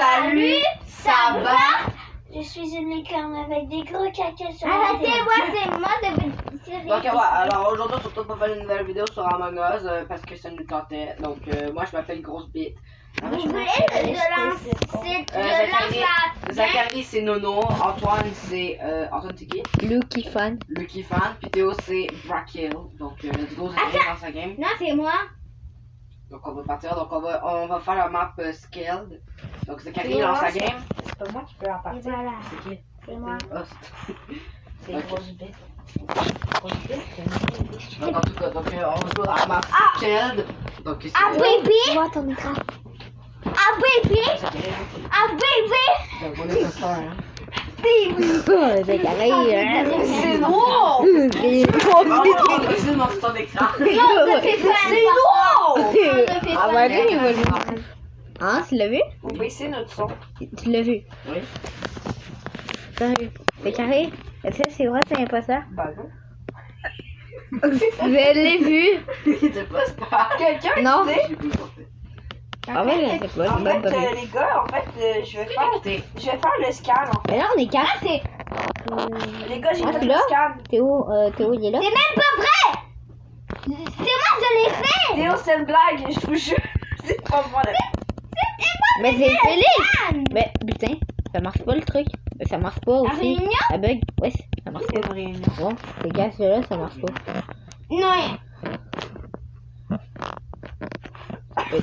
Salut, ça va? Je suis une licorne avec des gros caca sur la tête. Arrêtez, moi c'est moi de Donc ouais, alors aujourd'hui on se retrouve pour faire une nouvelle vidéo sur Among Us parce que ça nous tentait. Donc moi je m'appelle Grosse Bite. Vous voulez le lance Zachary c'est Nono, Antoine c'est Antoine c'est qui? Lucky Fan. Lucky Fan, puis Théo c'est Brakill. Donc let's go Zachary dans sa game. Non, c'est moi. Donc on va partir, donc on va faire la map Skilled. Donc Zachary dans sa game. C'est pas moi qui peux en Et partir. voilà, C'est qui? c'est moi. Ah, C'est Ok. grosse bête. Grosse bête. donc en tout cas, donc on va jouer dans la map Skilled. Donc c'est Ah baby, Tu vois ton écran. ah baby, Zachary. ah baby, Donc on est un star, hein. C'est carré. C'est noir! C'est mon sur ton écran. non, ne fais pas C'est noir. Ah bah lui, il va le voir. Hein, tu l'as vu? On va essayer notre son. Tu l'as vu? Oui. Sérieux? C'est carré? Est-ce que c'est vrai, c'est pas ça? Bah non. Mais elle l'a vu! C'est pas star. Quelqu'un Non. sait? J'ai plus compté. Ah ouais, je sais pas. En je l'ai fait, pas vu. les gars, en fait, je vais faire le scan. En Mais là, on est carré. fait. Les gars, j'ai Ah, fait tu le l'as? scan. Théo, il est là? C'est même pas vrai. C'est moi, je l'ai fait. Théo, c'est une blague, je vous jure. C'est pas moi. Mais c'est Félix! Mais putain, ça marche pas le truc. Mais ça marche pas La aussi. réunion? La bug? Ouais, ça marche pas. C'est une réunion. Bon, les gars, celui-là, ça marche pas. Non. Je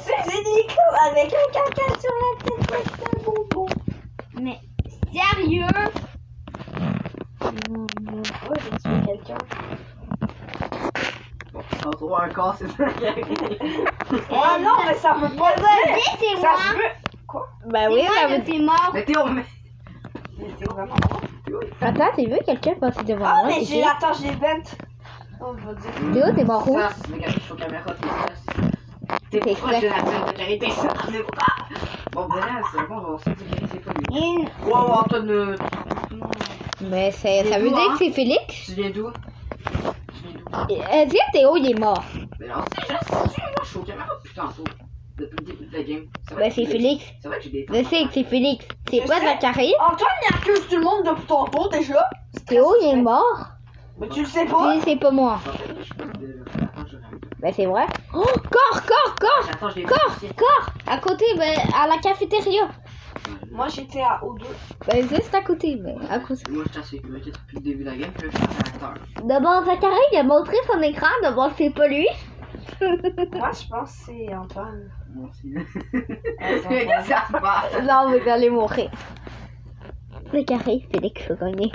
suis une licorne avec un caca sur la tête avec un bonbon. Mais sérieux? Ouais, j'ai tué quelqu'un. Bon, on trouve encore, c'est ça. Ah non, mais ça veut pas dire. Vas-y, c'est Ça moi. se peut. Bah oui, C'est ça moi, veut je suis mort. Mais Théo, mais. Mais t'es vraiment mort. Attends, t'as vu quelqu'un passer devant Ah, moi? mais c'est qui? attends, j'ai 20. On va dire. Théo, t'es mort où? Ça, c'est regarde, je suis aux caméras, t'es T'es proche de la frais. scène, Zachary, t'es ça. Mais pourquoi? Bon, ben là, c'est bon, on va se dire c'est pas lui. Une- Wow, Antoine, Mais ça veut d'où, dire hein? que c'est Félix? tu viens d'où? Tu viens d'où? Est-ce que Théo, il est mort? Mais non, c'est juste, moi, je suis aux caméras depuis tantôt. Depuis le début de la game. vrai Ben que c'est j'ai- Félix. C'est vrai que j'ai des. Je sais que c'est Félix. C'est Je pas sais. Zachary? Antoine, il accuse tout le monde depuis tantôt déjà. Théo, il est mort? Mais tu le sais pas. Oui, c'est pas moi. Attends, je regarde. Ben c'est vrai. Oh, corps! Attends, je l'ai Corps! vu. Corps! À côté, ben, à la cafétéria. Moi, j'étais à O2. Ben juste à côté, mais à côté. Moi, je t'assure que depuis le début de la game, je suis un acteur. D'abord, Zachary, il a montré son écran. D'abord, c'est pas lui. Moi, je pense que c'est Antoine. Moi aussi. Attends, Le gars, ça passe. Non, vous allez mourir. Zachary, Félix a gagné.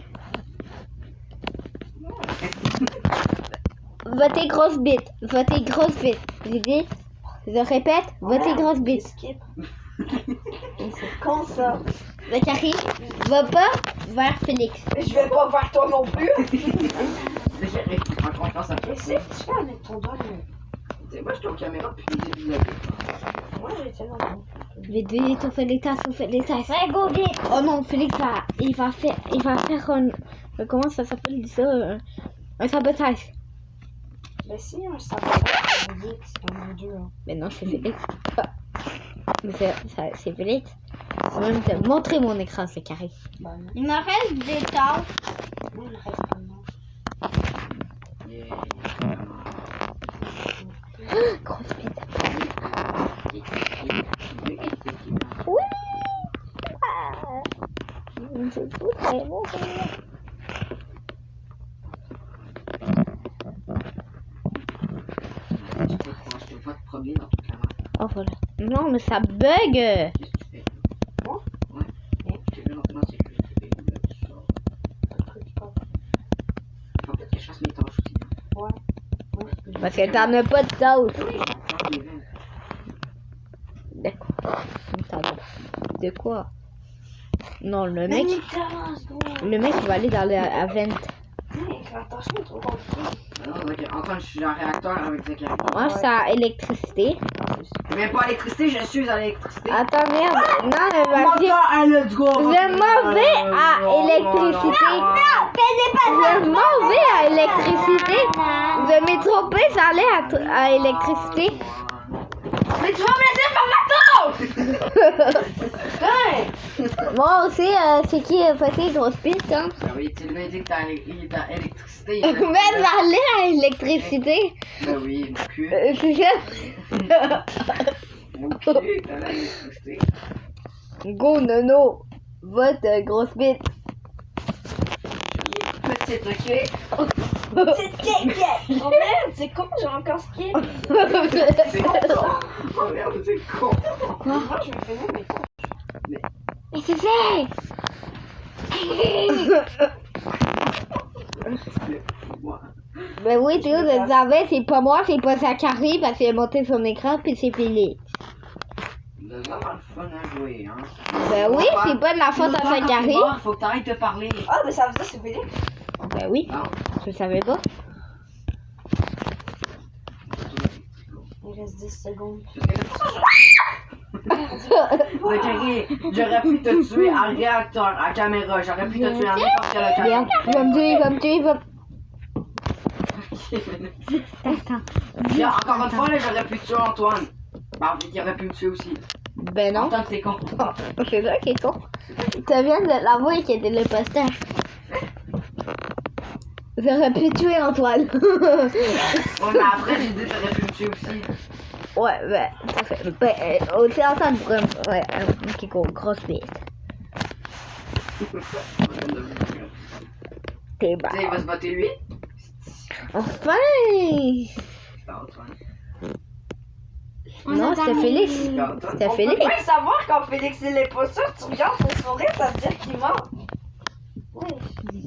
Votez grosse bite. Votez grosse bite. J'ai dit, je répète, votez grosse bite. Skip. C'est con ça. Zachary, va pas vers Félix. Je vais pas vers toi non plus. Zachary, en confiance à toi. Qu'est-ce que tu fais avec ton doigt là? Moi, j'étais aux caméras depuis le début de la game. Moi, j'étais là. Vite, vite, on fait les tasses, on fait les tasses. Ouais, go vite. Oh non, Félix il va faire un, comment ça s'appelle ça, un sabotage. Mais si, un sabotage, c'est un deux. Hein. Mais non, c'est Félix. Ah. Mais c'est Félix. Je vais même te montrer mon écran, c'est carré. Bah non. Il me reste des tâches. Moi, il reste pas non. Grosse bite. Oui. C'est tout très bon. Je te vois te promener dans ton caméra. Oh voilà. Non, mais ça bug. Qu'est-ce que tu fais? Moi? Ouais. Je t'ai vu lentement, c'est que tu fais ça. Faut peut-être que je fasse mes tâches aussi. Ouais. Parce que t'en as pas de sauce. Oui, je pense que les veines. D'accord. De quoi? Non, le Mais mec, Nicolas, gros. il va aller dans la vente. Mec, l'attention est trop compliquée. Non, Antoine, je suis en réacteur avec Zachary. Moi, c'est à électricité. Même pas électricité, je suis à l'électricité. Attends, merde. Non, le papier. à let's go. Je m'en vais à électricité. Je m'en vais à électricité. Je m'ai trompé, j'allais à électricité. Mais tu vas me laisser faire ma tâche. Bon, aussi, c'est qui a fait les grosses pistes, hein? Ben oui, tu lui as dit que t'as électricité. Mais parler à l'électricité. Ben oui, mon cul. C'est ça. Mon cul, t'as l'électricité. Go, Nono. Vote grosse bite. Petite, ok? Petite kékette. Oh merde, c'est con, j'ai encore skip. C'est con. Oh merde, c'est con. Moi, je me fais même mes cons. Mais c'est fait. Moi. Ben oui, Théo, je le savais, c'est pas moi, c'est pas Zachary parce qu'il a monté son écran puis c'est Philippe. C'est vraiment le fun à jouer, hein? Ben oui, c'est pas de la faute à Zachary. Faut que t'arrêtes de parler. Ah, mais ça veut dire c'est Philippe. Ben oui, Non. je savais pas. Il reste 10 secondes. Zachary, j'aurais pu te tuer en réacteur, à caméra. J'aurais pu te tuer en n'importe quelle Bien, caméra. il va me tuer, il va me tuer, il va... Bien, encore une fois, là, j'aurais pu tuer Antoine. Bah, il aurait pu me tuer aussi. Ben non, Antoine, t'es con. c'est ça qui est con. Tu viens de l'avouer qu'il était le posteur. J'aurais pu tuer Antoine. Ouais, mais après, j'ai dit t'aurais pu me tuer aussi. Ouais, ben, ça fait... Ben, aussi Antoine pourrait... Ouais, ok, grosse piste. T'es bas. Tu sais, il va se voter lui. Enfin! C'est pas Antoine. Non, c'était Félix. C'est pas Antoine. C'était On peut Félix. pas savoir quand Félix il est pas sûr. Tu regardes son sourire, ça veut dire qu'il ment. Oui.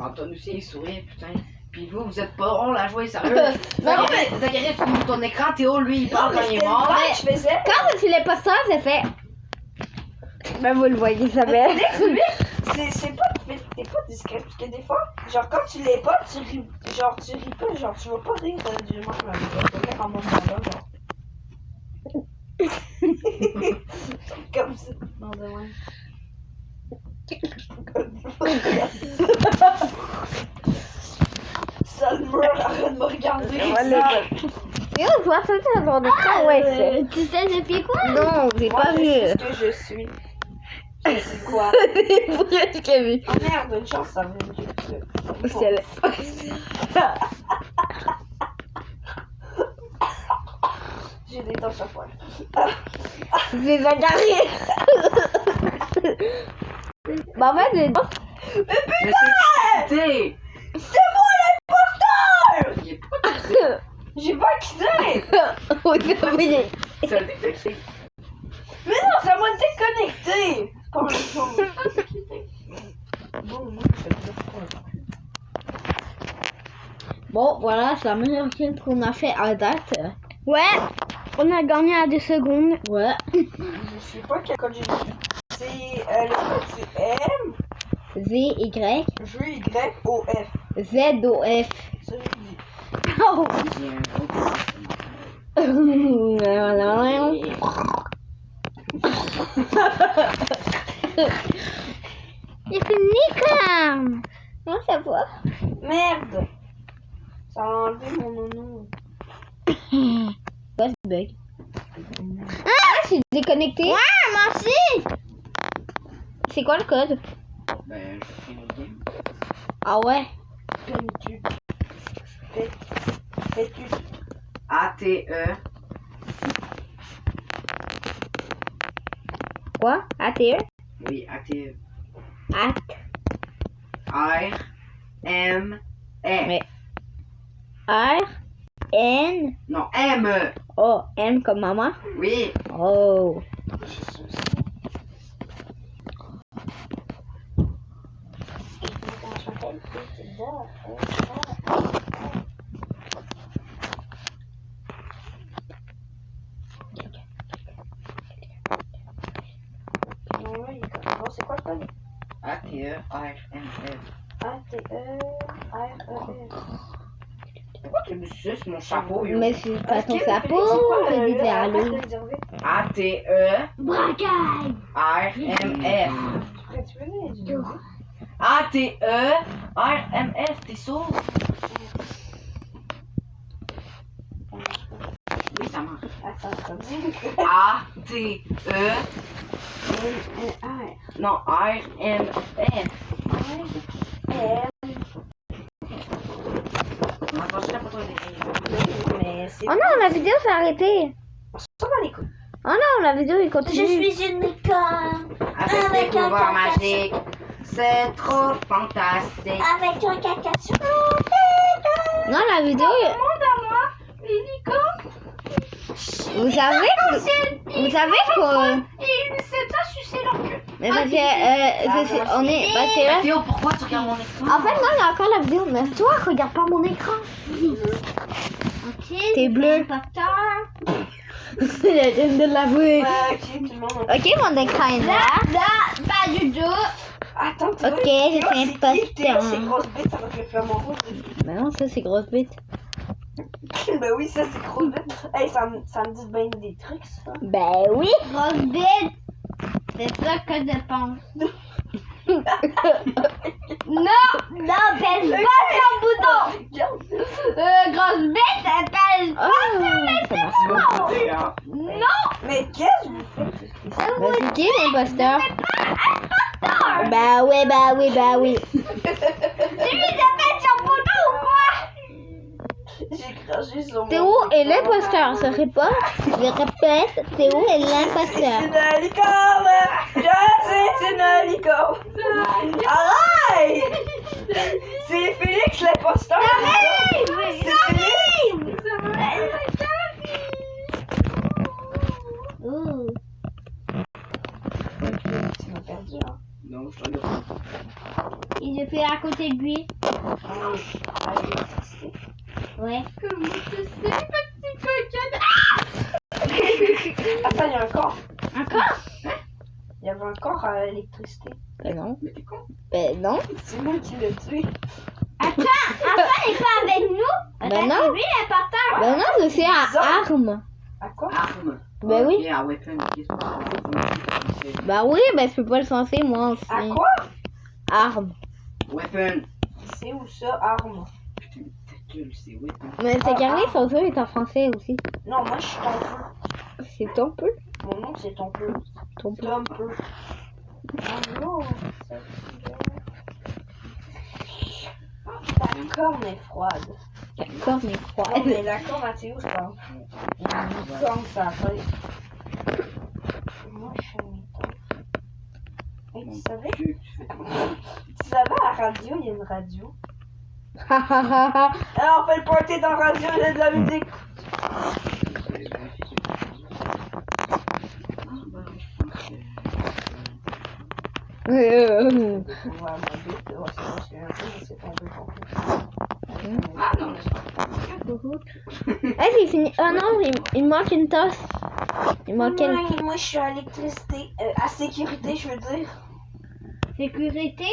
Antoine aussi, il sourit, putain. Puis vous êtes pas drôle à jouer, sérieux. Zachary, tu montes ton écran, Théo, lui, il parle quand il est mort. Ouais, je faisais. Quand je suis l'imposteur, c'est fait. Ben, vous le voyez, ça fait. Félix, lui, c'est pas. T'es pas discret. Parce que des fois, genre, quand tu l'es pas, tu ris. Genre, tu ris pas. Genre, tu vas pas rire du même. Tu vas en moment-là, genre. Comme ça. Non, de même. Ça le mur arrête de me regarder. Yo, je vois ça dans ton écran, ouais. Tu sais depuis quoi? Non, j'ai Moi, pas je vu. sais ce que je suis. Je sais quoi. C'est presque vu. Oh merde, une chance, ça veut dire que. C'est là. J'ai des taches à poil. C'est Zachary. Bah, en fait, Mais c'est C'est moi l'imposteur! Il est pas quitté. J'ai pas quitté! oui, oui. Ça le déclenché. Mais non, ça m'a déconnecté! C'est pas la même chose. Bon, moi, je fais pas. Bon, voilà, c'est la meilleure film qu'on a fait à date. Ouais, on a gagné à 2 secondes. Ouais. Je sais pas quel code j'ai dit. C'est le code c'est M, Z-Y, G-Y-O-F. Z-O-F. Ça, j'ai dit. Oh. Il y a un gros J'ai fini quand? Comment ça va? Merde! Ça a enlevé mon nono. Quoi ce bug? Ah, je suis déconnecté. Ouais, moi aussi. C'est quoi le code? Ben, je fais une game. Ah ouais. Pétu. Pétu. A-T-E. Quoi? ATE? Oui, A-T-E. At. R-M-E. Mais. R. N. Non, M. Oh, M comme maman. Oui. Oh. Comment je m'appelle? Non, c'est quoi le code? A-T-E-R-M-E. A-T-E-R-E-F. Pourquoi tu me suces mon chapeau, yo? Mais c'est pas ton Ok, chapeau. c'est quoi Je le- disais arrête allô. de le dire vite. A-T-E-R-M-F. Tu peux le dire? A-T-E-R-M-F, t'es sourd? Oui, ça marche. Attends, comme ça. A-T-E-R-M-F. Non, R-M-F. Attends, je la photo Mais c'est. Oh non, la vidéo s'est arrêtée. Ça va les couilles. Oh non, la vidéo elle continue. une licorne avec des pouvoirs magiques. C'est trop fantastique. avec un caca sur Non, la vidéo. Vous savez que. Il s'est pas sucé leur cul. Mais parce que on est. Parce que là. Théo, pourquoi tu regardes mon écran? En fait, non, il y a encore la vidéo. Mais toi, regarde pas mon écran. Ok. T'es bleu. Il a de l'avouer. Ok, tout le monde. Ok, mon écran est là. Pas du tout. Attends, Théo, Ok, je Théo, fais un c'est qui, poster. Théo, c'est grosse bête avec le flamant rouge. Mais non, ça c'est grosse bite. Ben oui, ça c'est grosse bête. Hey, ça me dit bien des trucs, ça. Ben oui. Grosse bite. C'est ça que je pense. Non, pèse pas ton bouton. Regarde. Grosse bite, elle pèse pas Oh, sur ça les marche. boutons. Non. Mais qu'est-ce que vous faites? Ben c'est qui l'imposteur? Bah oui, bah oui, bah oui. Tu lui as fait son bouton ou quoi? J'ai craché sur mon. Théo est l'imposteur, ça répond. Je répète, Théo est l'imposteur. C'est une licorne! Je sais, c'est une licorne! Arrête! C'est Félix l'imposteur! C'est Félix! Oh. Tu m'as perdu, hein? Non, je te regarde. Et je fais à côté de lui. Ouais. Comment tu sais, petit coquin? Attends, il y a un corps. Encore? Il y avait un corps à l'électricité. Ben non. Mais t'es con. Ben non. C'est moi qui l'ai tué. Attends, Antoine n'est pas avec nous? Ben Attends, non. c'est lui l'important. Ben non, je suis à arme. À quoi? Arme. Ben oui. Ok, à weapon. Qu'est-ce que c'est? Bah oui, ben je peux pas le censer moi aussi. À quoi? Arme. Weapon. C'est où ça, arme? Putain, ta gueule, c'est weapon. Mais c'est carré, son jeu est en français aussi. Non, moi je suis ton peu. C'est ton peu. Mon nom c'est ton peu. Ton peu. Tom peu. Oh non, ça La corne est froide. La corne est Non, froide. mais la corne à Théo, je pense. Il y a une corne sur la tête. Moi je suis un mytho. Hey, tu savais? Tu savais à la radio, il y a une radio. Ha ha ha ha. Ah, on fait le party dans la radio, il y a de la musique. On va à ma bite, on va se lâcher un peu, mais c'est pas un peu compliqué. Ah non, laisse pas. Ah, c'est fini. Oh non, il manque une tasse. Il manque une. Moi je suis à l'électricité, à sécurité, je veux dire. Sécurité?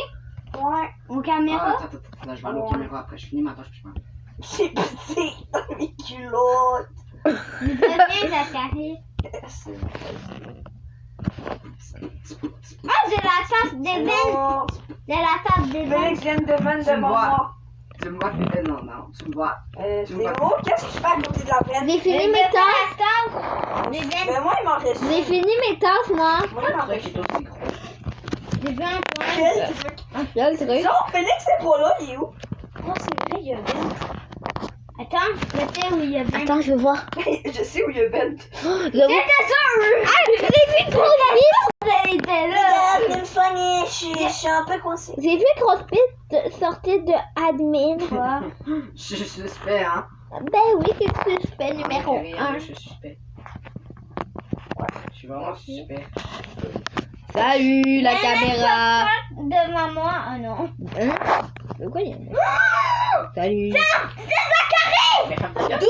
Ouais. Aux Ah, caméras? attends, là, je vais aller aux caméras après, je finis ma tâche, puis je m'en vais. J'ai petit dans mes culottes. Je deviens Zachary. C'est Ah, j'ai la tasse des veines. bon. J'ai la tasse des veines. Félix vient de vendre Tu me devant vois. moi. Tu me vois, Philippe? Non, non, tu me vois. Tu me Théo, vois. qu'est-ce que tu fais à côté de la veine? J'ai fini mes tasses. Des veines. Ben moi il m'en reste. J'ai fini mes tasses, moi. Moi il m'en Le truc reste. est aussi gros. J'ai vu un point. Quel truc? Là, le truc. Non, Félix est pas là, il est où? Non, c'est vrai, il y a Ben. Attends, je sais où il y a bien. Attends, je veux voir. Je sais où il y a Ben. Je vois. Ah, je l'ai vu trop vite. Elle était là. Regarde, une funny, je suis un peu coincée. J'ai vu Grosse Bite sortir de admin. Je suis suspect, hein. Ben oui, c'est suspect numéro Rien, 1. je suis suspect. Ouais, je suis vraiment suspect. Salut la caméra. Devant moi, oh non. Hein? De quoi il y a? Salut. Mais ferme ta gueule. Mais Théo,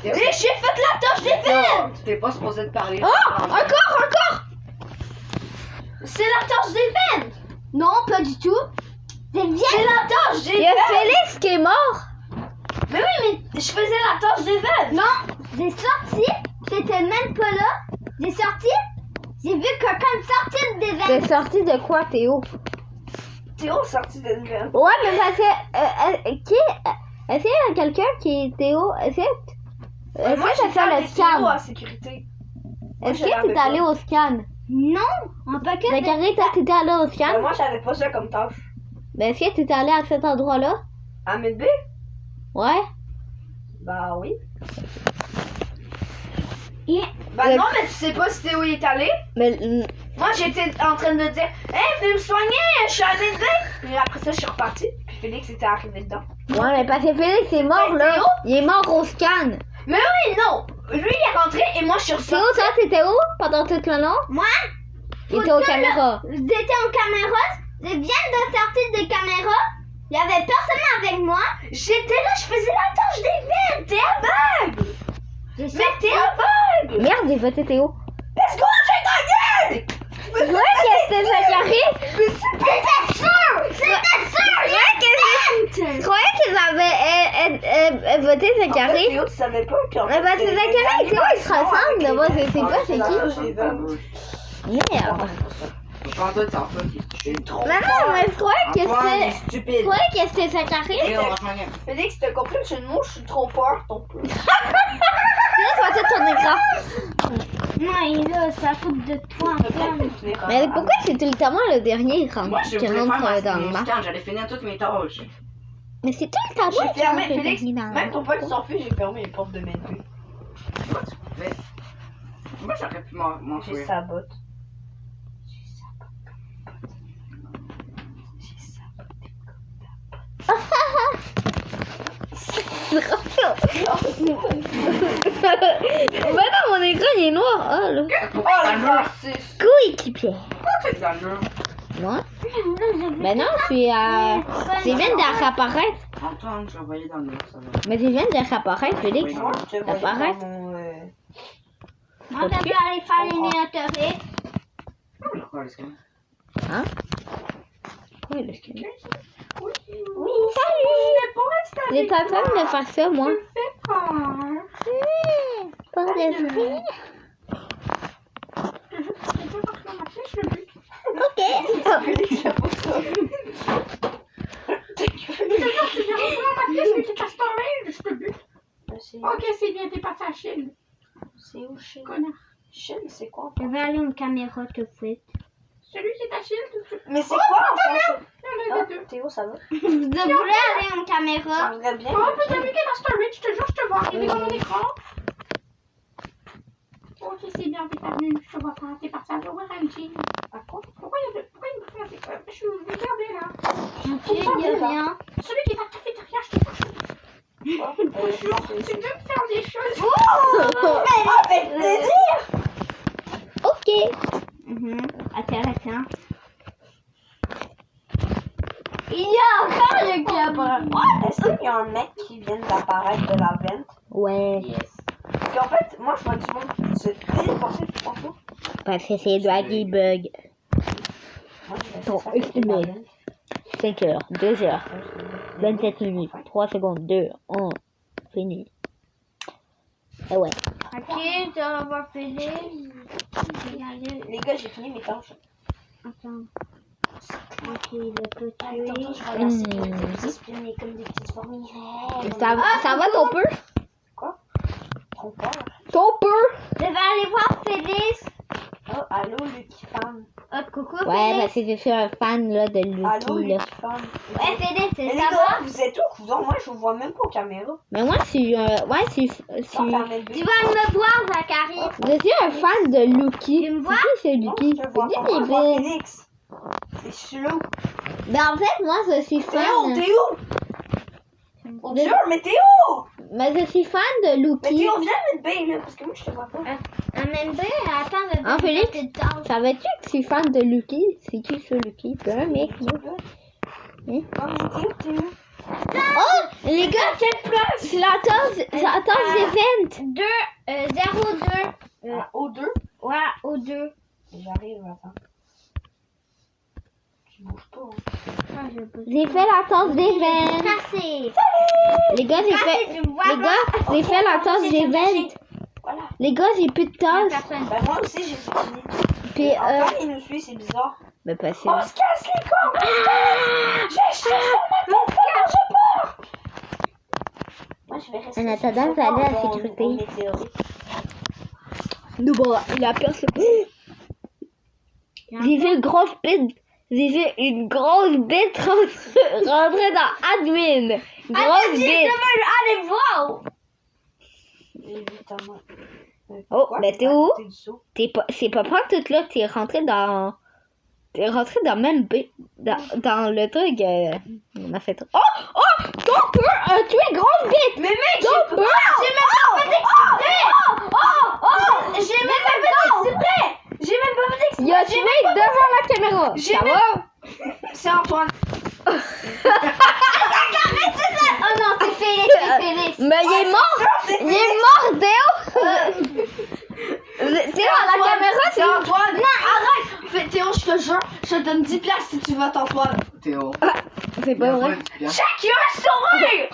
Et j'ai fait la tâche des veines! tu t'es pas supposé de parler. Oh, encore. C'est la tâche des veines! Non, pas du tout. C'est bien. C'est la tâche des Il y a veines! Félix qui est mort. Mais oui, mais je faisais la tâche des veines! Non, j'ai sorti. J'étais même pas là. J'ai sorti. J'ai vu quelqu'un sortir des veines. T'es sorti de quoi, Théo? Théo sorti d'une veine. Ouais, mais parce que est-ce qu'il y a quelqu'un qui est Théo? Est-ce que Moi, ça j'ai fait le fait Théo scan? à sécurité. Est-ce que t'es allé au scan? Non, on peut que... Zachary, toi, t'étais allé au scan? Moi, j'avais pas ça comme tâche. Ben, est-ce que t'étais allé à cet endroit-là? À Midbay? Ouais. Bah oui. Bah non, mais tu sais pas si Théo il est allé. Mais, Moi, j'étais en train de dire, hey, venez me soigner, je suis allée dedans. Et après ça, je suis repartie. Puis Félix était arrivé dedans. ouais, mais parce que Félix est mort, là. Théo? Il est mort au scan. Mais oui, non. Lui, il est rentré et moi, je suis Théo, ressortie. toi, t'étais où pendant tout le long? Moi, Il était aux caméras. j'étais en caméra. Je viens de sortir des caméras. Il y avait personne avec moi. J'étais là, je faisais la tâche des veines. T'es aveugle. J'ai Mais sorti. t'es aveugle. Merde, j'ai voté Théo. Let's go, j'ai ta gueule. Ouais, qu'est-ce que Zachary? C'était sûr. C'était sûr. Je croyais qu'ils avaient voté Zachary. Théo, tu savais pas qu'en Mais parce que Zachary et Théo, ils se ressemblent. De moi, je sais pas c'est qui. Merde. Je pense que c'est en fait qui est trop. Non, non, mais je croyais que Antoine c'était... est stupide. Je croyais que c'était Zachary. Théo, franchement, Félix, t'as compris que je suis une mouche, je suis trop peur, ton peu. Là, tu vas tout ton écran. Non, et là, ça coupe de toi, Antoine. Mais pourquoi c'est tout le temps moi le dernier moi, je qui voulais rentre faire dans le mon match? scan, j'allais finir toutes mes tâches. Mais c'est tout le temps moi J'ai qui fermé, rentre le Félix, dernier dans le même ton match. pote s'en fiche, j'ai fermé les portes de Midbay. Pourquoi tu pouvais? Moi, j'aurais pu m'en J'ai jouer. sabote. Ben non, mon écran il est noir. Oh là. Pourquoi dans le mur? Coéquipier. Pourquoi tu es dans le mur? Moi? Ben non, je suis à... Je viens de réapparaître. Antoine, je vais envoyer dans le mur, ça va. Mais je viens de réapparaître, Félix. Moi, je te vois Apparaît. dans mon... Moi, je vais aller faire les miniaturistes. Pourquoi le scan? Hein? Quoi, le skin? Oui, Il est en train de faire ça, moi. Pas d'esprit. Ok. Félix, j'aime pas ça. Ok, c'est bien, t'es parti à Chine. C'est où, Chine? Connard. Chine, c'est quoi? Je vais aller en caméra tout de suite. Celui qui est à Chine, tout de suite. Mais c'est quoi en français? Il y en a Ah, les deux. Théo, ça va? Je voulais aller en Ça caméra. voudrait bien. Oh, peut t'inviter dans Story, je te jure, je te vois arriver dans mon écran. Ok, c'est bien, t'es pas venu, je te vois pas, t'es parti à jouer à Chine. À quoi? Pourquoi il y a deux? Pourquoi il me fait je suis regardée là. Ok, il y a rien. Celui qui est à la cafétéria, je te touche. Quoi? Bonjour, tu veux me faire des choses? Avec plaisir! Ok. Intéressant. Il y a encore le caméra. Est-ce qu'il y a un mec qui vient d'apparaître de la vente? Ouais. Parce qu'en fait, moi, je vois du monde se téléporter tout partout. Parce que c'est Draggy Bug. Moi, je vais Bon, essayer de estimé. faire la vente. 5 heures, 2 heures, 27 minutes, 3 secondes, 2, 1. Fini. Et ouais. Ok, je dois avoir Félix. Je vais y aller. Les gars, j'ai fini mes tâches. Attends. Ok, le peut Attends, tuer. je vais la sécurité, vous espionner comme des petites fourmis. Ça va ton peu? Trop peur. Ton peu? Je vais aller voir Félix. Oh, allô, Lucky Fan. Oh, coucou Ouais, Félix. parce que je suis un fan là, de Allô, Lucky là. Lucky Fan. Ouais, Félix, Mais les ça gars, va? vous êtes où, cousin? Moi, je vous vois même pas aux caméras. Mais moi, je suis ouais, je suis Sans fermer le Tu but. vas me voir, Zachary. je suis un fan de Lucky. Tu me vois? C'est qui, Non, c'est Lucky? je te vois pas. C'est Moi, je qui, vois bébé? Félix. C'est chelou. Ben, en fait, moi, je suis Théo, fan. t'es où? Mon Dieu, mais t'es où? Mais je suis fan de Mais Lucky. Théo, viens mettre bain, là, parce que moi, je te vois pas. En même temps, attends, je vais Ah, Félix? faire une tâche. Savais-tu que je suis fan de Lucky? C'est qui ça, Lucky? C'est un mec, moi. Non, mais t'es où? Oh! Les gars, quelle place? C'est la tasse d'event. 2, 0, 2. Ah, O2? Ouais, au 2. J'arrive, attends. Tu bouges pas, hein. J'ai fait la tasse d'event. Cassé. Les gars, j'ai fait... Cassé, tu me vois Les gars, j'ai fait la tasse d'event. Voilà. Les gars, j'ai plus de tasse. Personne. Ben, moi aussi, j'ai fini. Puis, Antoine, il nous suit, c'est bizarre. mais pas sûr. On se casse les corps, on se casse! J'ai sur ma tête, j'ai peur! Moi, je vais rester En sur attendant, le vous allez à la sofa, sécurité. on météorite. nous voilà, la personne. J'ai vu une grosse bite. J'ai vu une grosse bite rentrer dans admin. Grosse bite. Allez voir. J'ai vu ta main. Oh, mais t'es où? T'es du saut. C'est pas tout là, t'es rentré dans le même bit, dans le truc, on a fait. Oh, ton peur a tué grosse bite! Mais mec, Ton peur! J'ai même pas fait exprès. J'ai même pas fait exprès. Il a tué devant la caméra! J'ai Ça même- va? c'est Antoine. Oh non, c'est Félix, c'est Félix. Mais il est mort! Il est mort, Théo! Théo, à la caméra, C'est Antoine. Non, arrête. Théo, je te jure, je te donne 10 places si tu votes Antoine. Théo. c'est pas vrai. Chacun sauvé.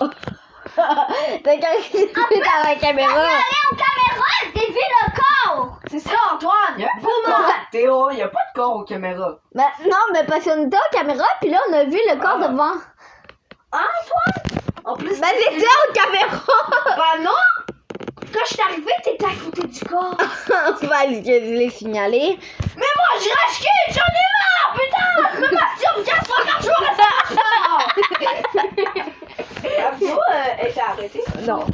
T'as quelqu'un qui est à la caméra. Regardez en caméra, j'ai vu le corps. C'est ça, Antoine. Y a pas de corps. Théo, y a pas de corps aux caméras. Mais non, mais parce qu'on était en caméra, puis là, on a vu le corps devant. En plus, Mais c'était en caméra! bah non. Quand je suis arrivée, t'étais à côté du corps. Parce que je l'ai signalé. Mais moi, j'ai racheté. J'en ai marre, putain. Je me masturbe 4 fois par jour et ça marche pas. La vidéo était arrêtée. Non.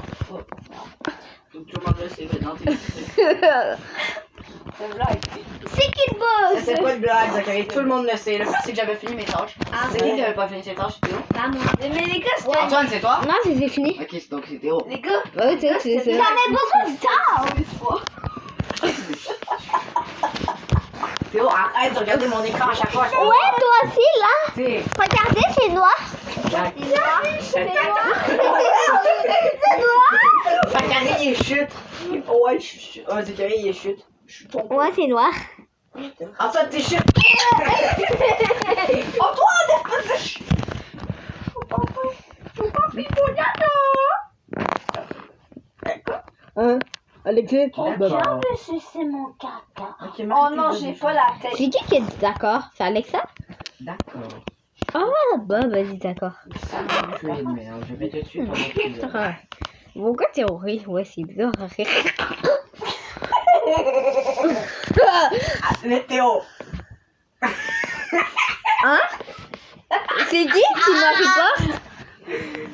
Tout le monde le sait maintenant. C'est une blague. C'est qui le boss? C'est pas de blague, Zachary. Tout le monde le sait. Le fait, c'est que j'avais fini mes tâches. C'est qui qui avait pas fini ses tâches? Théo? Mais les gars, c'était... Antoine, c'est toi? Non, j'ai fini. Ok, donc c'est Théo. Les gars, Ouais, c'est ça. J'avais besoin de temps. Théo, arrête de regarder mon écran à chaque fois. Ouais, toi aussi, là. T'sais, Regardez, c'est noir. Zachary, il est chute. ouais, je suis... Oh, Zachary, il est chute. Je suis tombé. Ouais, c'est noir. Antoine, t'es chute. Antoine, espèce de ch... Hein? Alexis? C'est mon caca. Ok, Oh non, j'ai pas la tête. C'est qui a dit d'accord? C'est Alexa? D'accord. Ah, bah, vas-y, d'accord. Tu es une merde. Je vais te tuer pendant que tu Ah. Pourquoi tu ris? Ouais, c'est bizarre à rire. Mais Théo. Hein? C'est qui me reporte?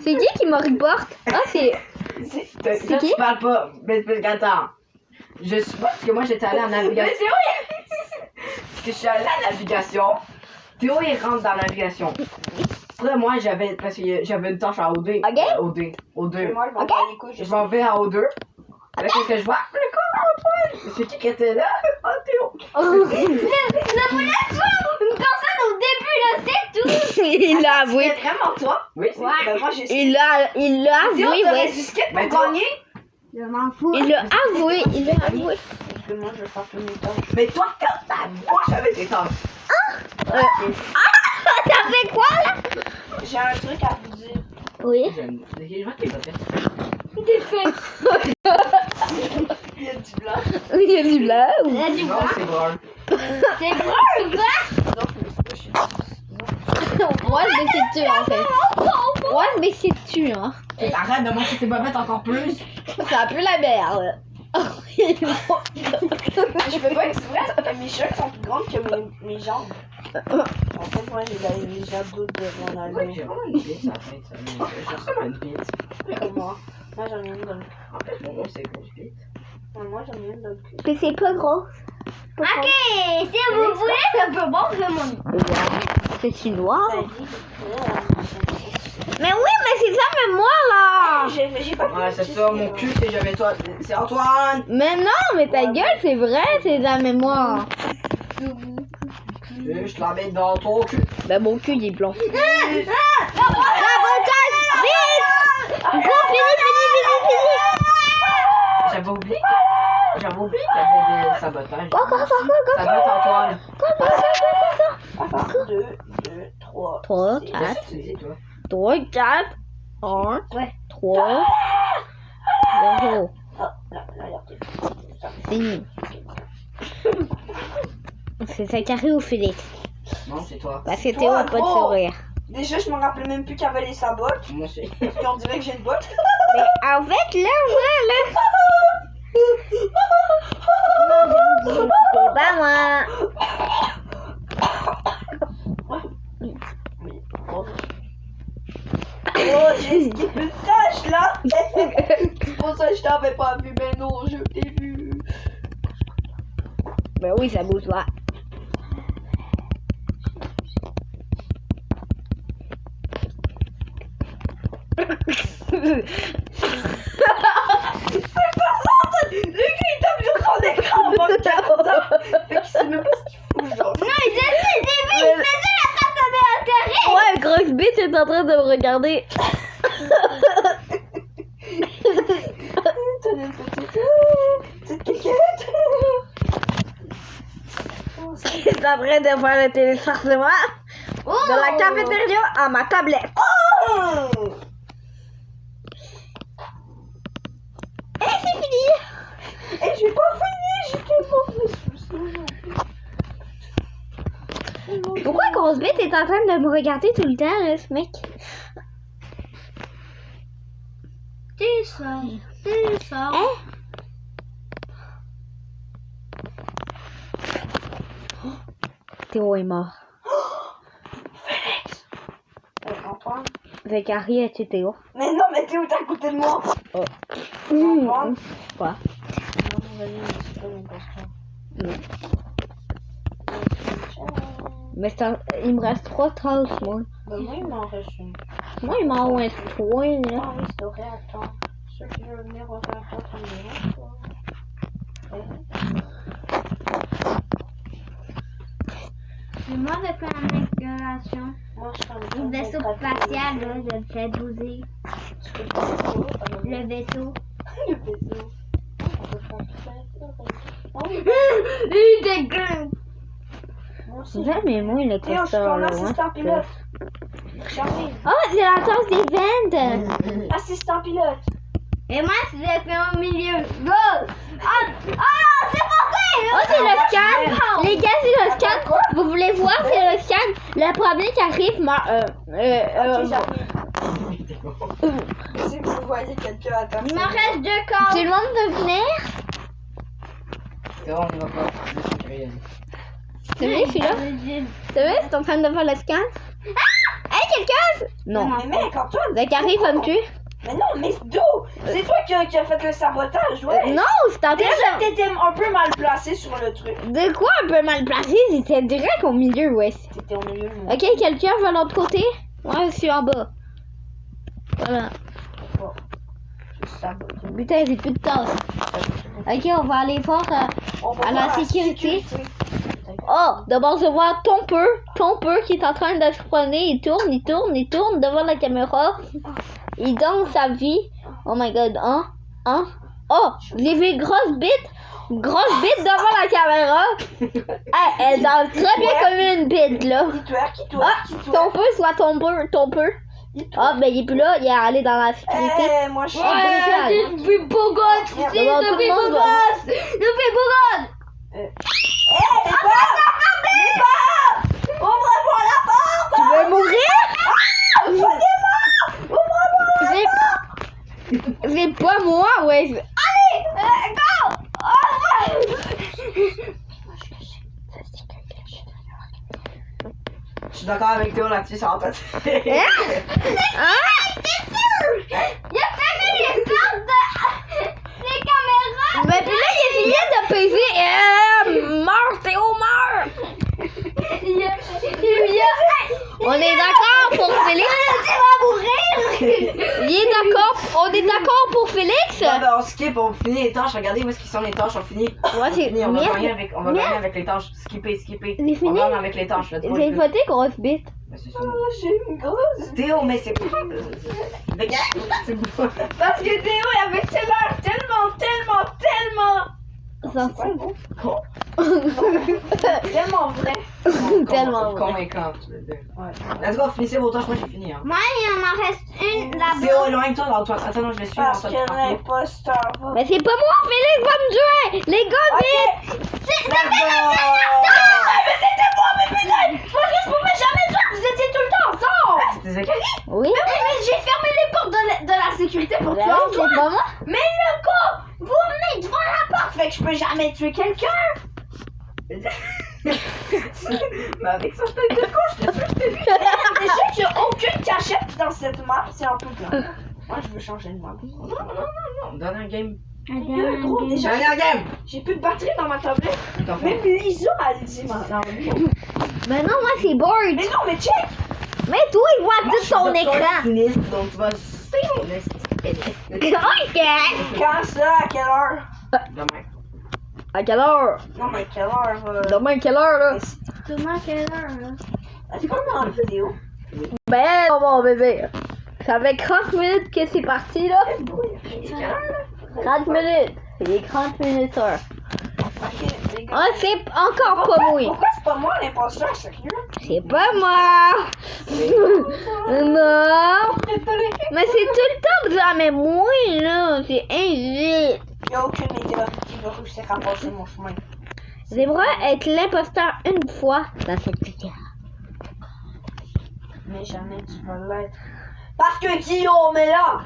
C'est qui me reporte? Ah, c'est... Là, qui? tu parles pas. Mais attends. Je suis pas. Parce que moi, j'étais allée en navigation. Parce que je suis allée en navigation. Théo, il rentre dans la navigation. Après, moi, j'avais. Parce que j'avais une tâche à OD. Ok. O2. Moi, je m'en Ok. bats les couilles. Je m'en vais à O2. Là, qu'est-ce que je vois? Le corps d'Antoine! C'est qui était là? Oh, Théo! Je voulais tuer une personne au début, là, c'est tout. Il l'a avoué. C'est vraiment toi? Oui, c'est Ben moi, j'ai... Il l'a avoué, Théo, t'aurais ouais. du skip Ben, pour toi- gagner? Je m'en fous. Il l'a avoué, Parce que moi, je vais faire tous mes tâches. Mais toi, quand ta bouche avec tes tâches. T'as fait quoi, là? J'ai un truc à vous dire. Oui. Je vois que t'es pas fait. Il y a du blanc. Il y a du blanc. Il y a du Non, blanc. c'est brun. C'est brun ou quoi? Donc, je me suis pas chier. Moi, je me suis tué, en fait. Moi, je me suis tué, hein. Arrête de montrer tes bobettes encore plus. C'est un peu la merde. Je peux pas exprès parce que mes shirts sont plus grandes que mes jambes. En fait, moi, j'ai les jambes de mon Ouais, album. j'ai vraiment une bite, en fait. Je ressemble à une bite. Comment? Moi, j'en ai une dans le... En fait, mon nom, c'est grosse bite. Moi, j'en ai une dans le cul. Mais c'est pas gros. Ok, si vous voulez, je peux bon faire mon... C'est une noire. Ça dit... Mais oui, mais c'est ça, mais moi, là. J'ai pas Ouais, c'est ça, mon cul, c'est j'avais toi. C'est Antoine! Mais non, mais ta gueule, c'est vrai, c'est de la mémoire. Je te la mets dans ton cul. Ben, mon cul, il est blanc. Ah, J'avais oublié qu'il y avait des sabotages. Sabote Antoine. Attends, 2, 3. 3, Qu'est-ce 4, que tu dis, toi? 3, 4, 1, Ouais. 3, 0. Ah, là, regardez. Fini. C'est Zachary ou Félix? Non, c'est toi. Parce que Théo a pas de sourire. Déjà, je me rappelais même plus qu'il y avait les sabots. Moi aussi. Parce qu'on dirait que j'ai une botte. Mais en fait, là, moi, là. Non, C'est pas moi. Oh, j'ai skippé une tâche là. C'est pour ça que je t'avais pas vu, mais non, je t'ai vu. Ben oui, ça bouge pas. Le gars il tape sur son écran en regardant ça. Fait qu'il sait même pas ce qu'il fout, genre. Non, j'ai vu, il faisait la tête de l'intérêt. Ouais, grosse bite est en train de me regarder. T'as une petite kékette. Il est en train de faire le téléchargement de la cafétéria à ma tablette. Oh! Et c'est fini. Et j'ai pas fini, j'ai tellement de soucis. Pourquoi grosse bite est en train de me regarder tout le temps, là, ce mec? Tu sors. Hein? Théo est mort. Antoine? Zachary a tué Théo. Mais non, mais Théo, t'es à côté de moi. Oh. Antoine? Quoi? Non, vas-y, c'est pas une question. Mais il me reste 3 traces, moi. Bah, moi, il m'en reste une. Moi, il m'en reste 3, là. Ah oui, c'est vrai, attends. Ceux qui veulent venir refaire ça, ça me dérange Moi, je fais une exploration. Moi, je fais un Le vaisseau spatial, là, je le fais bouger. Le vaisseau. Le vaisseau. On peut faire ça. Il dégueule. Moi aussi. Jamais moi, le Théo, je suis testeur, ton là. assistant pilote. J'arrive. Oh, c'est la tasse des ventes! Assistant pilote. Et moi, je l'ai fait au milieu. Go! Ah, c'est passé! Oh, c'est le scan! Les gars, c'est le scan! Vous voulez voir, c'est le scan! Le premier qui arrive meurt. Ok, j'arrive. Si vous voyez quelqu'un à terre. Il m'en reste 2 corps. Tout le monde veut venir? C'est bon, on y va pas. C'est vrai, je suis là? C'est vrai, c'est en train de faire le scan? Ah! Hey, quelqu'un! Non. Mais mec, Antoine. Zachary va me tuer. Mais non, mais d'où? C'est toi qui a fait le sabotage, ouais. Non, c'est en train Déjà, de... t'étais un peu mal placé sur le truc. De quoi un peu mal placé? C'était direct au milieu, ouais. T'étais au milieu de moi. Ok, quelqu'un va de l'autre côté? Ouais, je suis en bas. Voilà. Je sabote. Putain, j'ai plus de tasse. Ok, on va aller voir On va à la voir sécurité. Oh, d'abord je vois Tomper qui est en train de se promener. Il tourne devant la caméra. Il danse sa vie. Oh my god, hein? Oh, j'ai vu grosse bite devant la caméra. Hey, elle danse très bien comme une bite, là. Qui twerk. Tomper, soit Tomper. Ah, ben il est plus là, il est allé dans la sécurité. Eh, moi je suis. Ouais, Depuis beau gosse, D'abord, tout le monde va- depuis beau gosse. Les pas! Ouvre-moi la porte! Tu veux mourir? C'est pas moi, ouais. Je suis d'accord avec Théo là-dessus, ça va pas. Hein? Il a fermé les portes les caméras. Mais puis là, il essayait de peser. Meurs, Théo, meurs! On est d'accord pour Félix? On est d'accord pour Félix? Non, ben on skip, on finit les tâches. Regardez où est-ce qu'ils sont les tâches. On finit. Ouais, c'est On va merde. gagner avec les tâches. Skipper. C'est On fini? gagne avec les tâches. Là, J'ai voté grosse bite. Ben, c'est ça. J'ai une grosse. Théo, mais c'est. Dégage! C'est bon. Parce que Théo, il avait tellement. Ça, C'est pas bon. Tellement vrai. Tellement vrai. Convaincant, tu veux dire. Ouais. Let's go, finissez vos tâches. Moi, j'ai fini. Hein. Moi, il m'en reste une là-bas. Théo, éloigne-toi d'Antoine. Attends, non, je vais suivre Parce Antoine. que l'imposteur va. Mais c'est pas moi, Félix va me tuer! Les gars, vite! Mais c'était moi, mais putain! Je pensais que je pouvais jamais le faire, vous étiez tout le temps ensemble! C'était Zachary? Oui? Mais j'ai fermé les portes de la sécurité pour tuer Antoine! C'est pas moi? Mais le gars, vous venez devant la porte, fait que je peux jamais tuer quelqu'un! Mais avec ça, tête de con, je te sûr que t'es Déjà qu'il n'y a aucune cachette dans cette map, c'est un peu blanc. Moi, je veux changer de map. Non, dernière game. Gros, déjà, Dernière game! j'ai plus de batterie dans ma tablette. T'en fais? Même Lisa, elle dit maintenant. Mais non, moi c'est bored. Mais non, mais check! Mais toi, il voit tout ton écran. Donc tu vas c'est mon Ok. Quand ça? À quelle heure? Demain. À quelle heure? Non, mais quelle heure? Demain, quelle heure, là? Demain, quelle heure, là? Est-ce qu'on est en vidéo? Ben, mon bébé. Ça fait 30 minutes que c'est parti, là. 30 minutes. C'est 30 minutes, heure. Ok, les gars. Ah, c'est encore pas moi. Pourquoi c'est pas moi l'imposteur, sérieux? C'est pas moi. Non. Mais c'est tout le temps jamais moi, là. C'est injuste. Il n'y a aucune média qui va réussir à passer mon chemin. J'aimerais être l'imposteur une fois dans cette vidéo. Mais jamais tu vas l'être. Parce que Guillaume est là!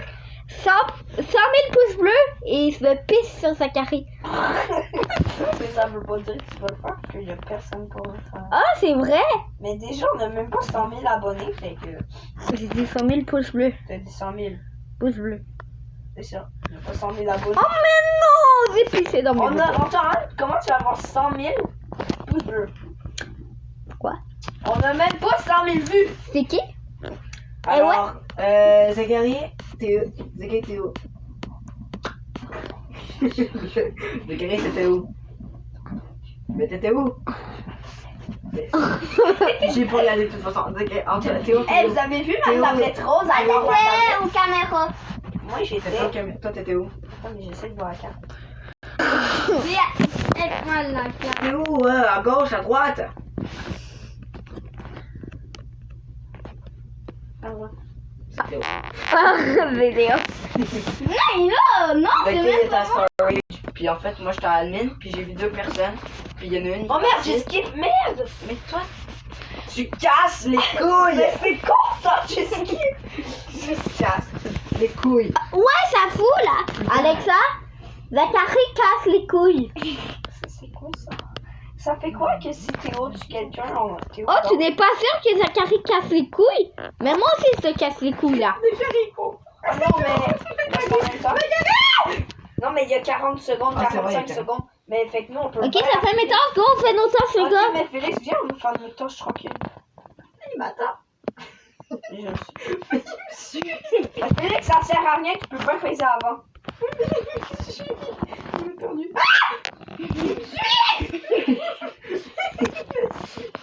100 000 pouces bleus et il se pisse sur sa carré. Mais ça veut pas dire que tu vas le faire parce qu'il y a personne pour le faire. Ah, c'est vrai? Mais déjà, on n'a même pas 100 000 abonnés, fait que J'ai dit 100 000 pouces bleus. t'as dit 100 000. Pouces bleus. C'est ça. On n'a pas 100 000 abonnés. Oh, mais non! J'ai pissé dans mon On comment tu vas avoir 100 000 pouces bleus? Quoi? On a même pas 100 000 vues! C'est qui? Alors, Zachary, t'es où? Zachary, t'es où? Zachary, t'étais où? Mais t'étais où? J'ai pas regardé de toute façon. Zachary, Antoine, t'es où? Eh, vous avez vu ma tablette rose avec ma tablette? J'étais aux caméras. Moi j'étais. Toi, t'étais où? Attends, mais j'essaie de voir la carte. Aide-moi la carte. T'es où? À gauche, à droite? Ah ouais. C'était où? Vidéo. Non, là, non, c'est Zachary même est à storage. Puis en fait, moi, j'étais à admin. Puis j'ai vu deux personnes. Puis il y en a une. Oh merde, j'ai skip, merde! Mais toi, tu casses les couilles! Mais c'est con ça, j'ai skip! Tu casses les couilles! Ouais, ça fout, là. Alexa, Zachary casse les couilles. C'est quoi ça? Ça fait quoi que si t'es au-dessus de quelqu'un, t'es Oh, tu n'es pas sûr que Zachary casse les couilles? Mais moi aussi, je te casse les couilles, là. Ah non, mais. Parce qu'en même temps. Non, mais il y a 40 secondes, Ah, c'est vrai, 45 il y a secondes. Mais fait que nous, on peut. Ok, ça fait mes tâches. Go, on fait nos tâches, les Ok, gars. mais Félix, viens, on va faire nos tâches tranquille. Il m'attend! Je suis. Mais Félix, ça sert à rien, tu peux pas faire ça avant. Je m'ai perdu.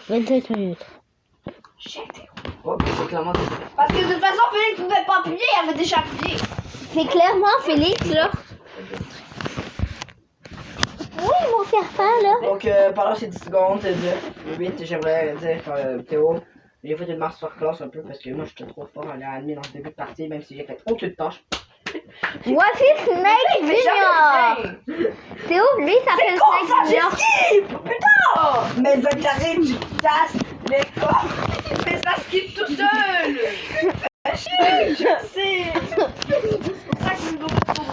27 minutes. J'étais. Oh, c'est clairement des... Parce que de toute façon, Félix pouvait pas appuyer, il avait déjà appuyé. C'est clairement Félix, là. Oui, mon serpent, là. Donc, pendant ces 10 secondes, 8, j'aimerais dire, Théo, j'ai fait une masterclass un peu parce que moi, j'étais trop fort à l'admin dans ce début de partie, même si j'ai fait aucune tâche. Voici Snake Junior. Théo, lui, ça fait Snake Junior. Putain! Mais Zachary, tu casses les corps! Mais ça skip tout seul! Je sais! C'est pour ça que je me dois pas trop.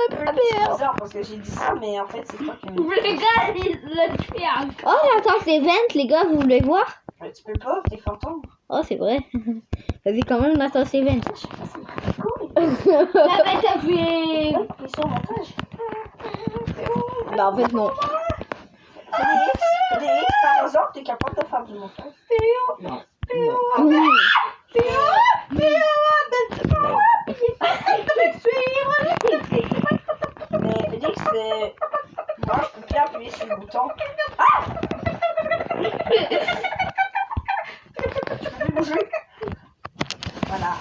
C'est bizarre parce que j'ai dit ça, mais en fait, c'est toi qui me Le gars, il le fait encore. Oh, j'entends des ventes, les gars, vous voulez voir? Mais tu peux pas, t'es fantôme. Oh, c'est vrai. Vas-y, quand même, j'entends ces ventes. La bête a fait. Mais sur le montage. Bah, en fait, non. Félix, par exemple, t'es capable de faire du montage. Non. Mais Félix, moi, je peux plus appuyer sur le bouton. Ah! Tu peux plus bouger. Voilà.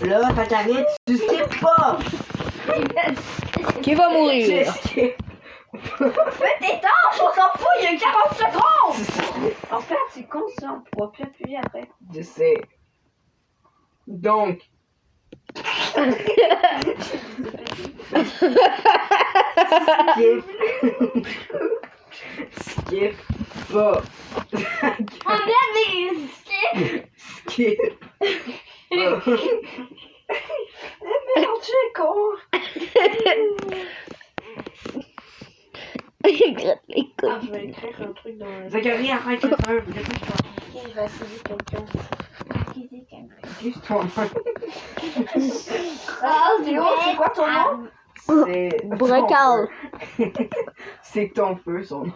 Là, Zachary, tu skippes pas! Qui va Tu mourir? skippes! Fais tes tâches, on s'en fout, il y a 40 secondes! En fait, c'est con ça, on pourra plus appuyer après. Je sais. Donc, skip pas. On vient de skip. Skip pas. Merde, j'ai con! Il gratte les Ah, couilles. je vais écrire un truc dans le. Zacharie, arrête, c'est un. Il va essayer quelqu'un. Excuse-toi. Ah, Théo, c'est quoi ton nom? C'est. Brecal. C'est ton feu, son nom.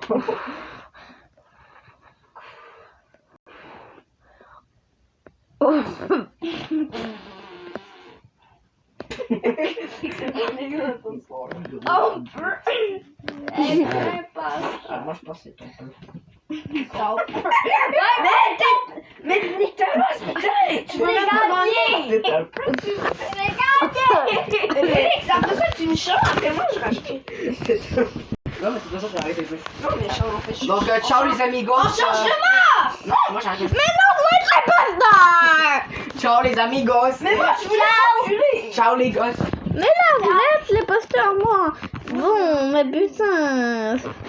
Oh, Ah, moi, je pense que c'est ton feu. mais littéralement, c'est tu veux même pas gagner! C'est un peu. Félix, après ça, tu me chantes, après moi, je rachète. Non, mais c'est pas ça, j'ai arrêté de jouer. Non, mais change, on fait chier. Donc, ciao les amigos. On change de Non, moi j'arrête. Mais non, moi je l'ai pas dedans. Ciao les amigos. Mais moi, je voulais t'enculer! Ciao les gosses. Mais la roulette, je l'ai posté à moi. Bon, mais putain.